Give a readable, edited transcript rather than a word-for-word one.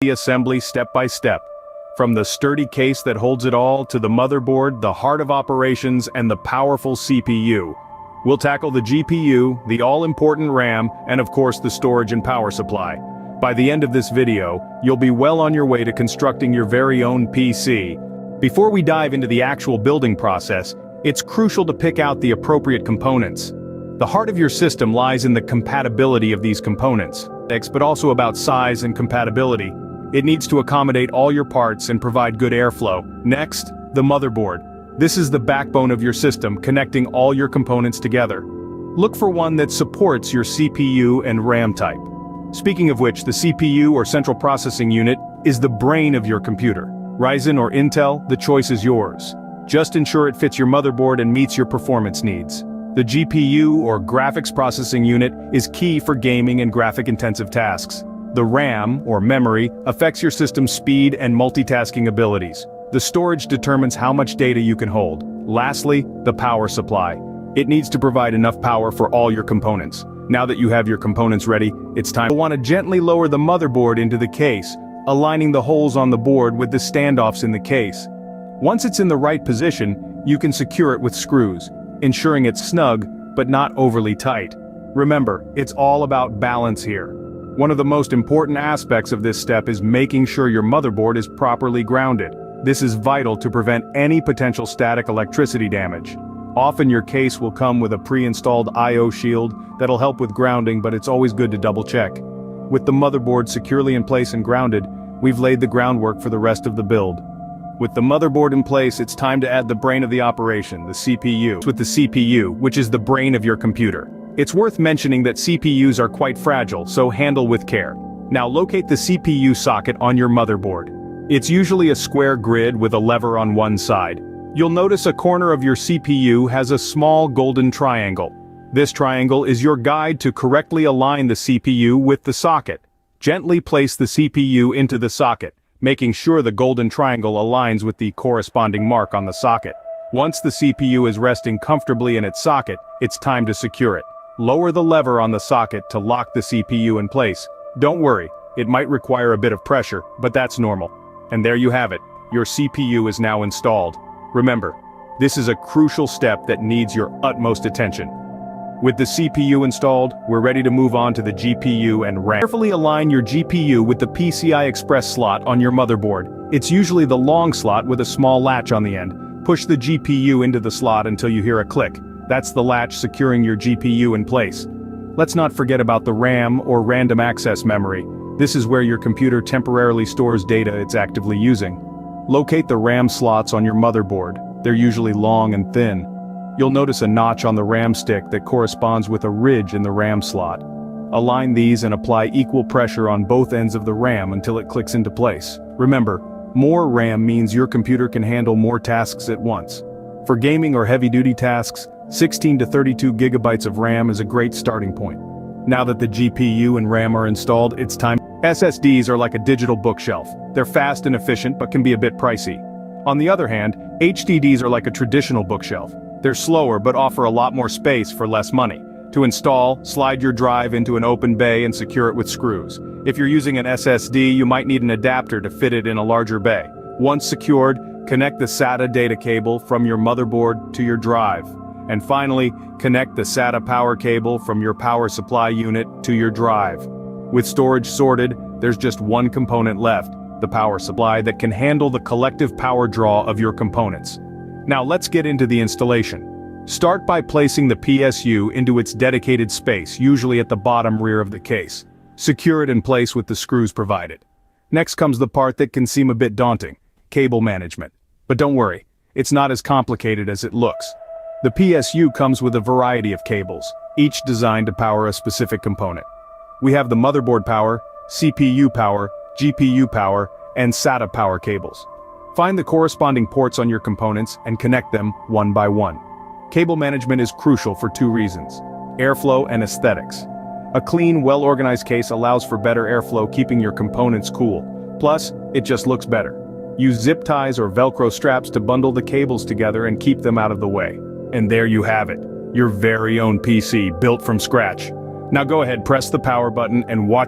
the assembly step by step. From the sturdy case that holds it all to the motherboard, the heart of operations, and the powerful CPU. We'll tackle the GPU, the all-important RAM, and of course the storage and power supply. By the end of this video, you'll be well on your way to constructing your very own PC. Before we dive into the actual building process, it's crucial to pick out the appropriate components. The heart of your system lies in the compatibility of these components, but also about size and compatibility. It needs to accommodate all your parts and provide good airflow. Next, the motherboard. This is the backbone of your system, connecting all your components together. Look for one that supports your CPU and RAM type. Speaking of which, the CPU or central processing unit is the brain of your computer. Ryzen or Intel, the choice is yours. Just ensure it fits your motherboard and meets your performance needs. The GPU or graphics processing unit is key for gaming and graphic-intensive tasks. The RAM, or memory, affects your system's speed and multitasking abilities. The storage determines how much data you can hold. Lastly, the power supply. It needs to provide enough power for all your components. Now that you have your components ready, it's time to want to gently lower the motherboard into the case, aligning the holes on the board with the standoffs in the case. Once it's in the right position, you can secure it with screws, ensuring it's snug, but not overly tight. Remember, it's all about balance here. One of the most important aspects of this step is making sure your motherboard is properly grounded. This is vital to prevent any potential static electricity damage. Often your case will come with a pre-installed I/O shield that'll help with grounding, but it's always good to double-check. With the motherboard securely in place and grounded, we've laid the groundwork for the rest of the build. With the motherboard in place, it's time to add the brain of the operation, the CPU. With the CPU, which is the brain of your computer. It's worth mentioning that CPUs are quite fragile, so handle with care. Now locate the CPU socket on your motherboard. It's usually a square grid with a lever on one side. You'll notice a corner of your CPU has a small golden triangle. This triangle is your guide to correctly align the CPU with the socket. Gently place the CPU into the socket, making sure the golden triangle aligns with the corresponding mark on the socket. Once the CPU is resting comfortably in its socket, it's time to secure it. Lower the lever on the socket to lock the CPU in place. Don't worry, it might require a bit of pressure, but that's normal. And there you have it, your CPU is now installed. Remember, this is a crucial step that needs your utmost attention. With the CPU installed, we're ready to move on to the GPU and RAM. Carefully align your GPU with the PCI Express slot on your motherboard. It's usually the long slot with a small latch on the end. Push the GPU into the slot until you hear a click. That's the latch securing your GPU in place. Let's not forget about the RAM or random access memory. This is where your computer temporarily stores data it's actively using. Locate the RAM slots on your motherboard. They're usually long and thin. You'll notice a notch on the RAM stick that corresponds with a ridge in the RAM slot. Align these and apply equal pressure on both ends of the RAM until it clicks into place. Remember, more RAM means your computer can handle more tasks at once. For gaming or heavy-duty tasks, 16 to 32 gigabytes of RAM is a great starting point. Now that the GPU and RAM are installed, it's time. SSDs are like a digital bookshelf. They're fast and efficient but can be a bit pricey. On the other hand, HDDs are like a traditional bookshelf. They're slower but offer a lot more space for less money. To install, slide your drive into an open bay and secure it with screws. If you're using an SSD, you might need an adapter to fit it in a larger bay. Once secured, connect the SATA data cable from your motherboard to your drive. And finally, connect the SATA power cable from your power supply unit to your drive. With storage sorted, there's just one component left, the power supply that can handle the collective power draw of your components. Now let's get into the installation. Start by placing the PSU into its dedicated space, usually at the bottom rear of the case. Secure it in place with the screws provided. Next comes the part that can seem a bit daunting, cable management. But don't worry, it's not as complicated as it looks. The PSU comes with a variety of cables, each designed to power a specific component. We have the motherboard power, CPU power, GPU power, and SATA power cables. Find the corresponding ports on your components and connect them one by one. Cable management is crucial for two reasons: airflow and aesthetics. A clean, well-organized case allows for better airflow, keeping your components cool. Plus, it just looks better. Use zip ties or Velcro straps to bundle the cables together and keep them out of the way. And there you have it, your very own PC built from scratch. Now go ahead, press the power button and watch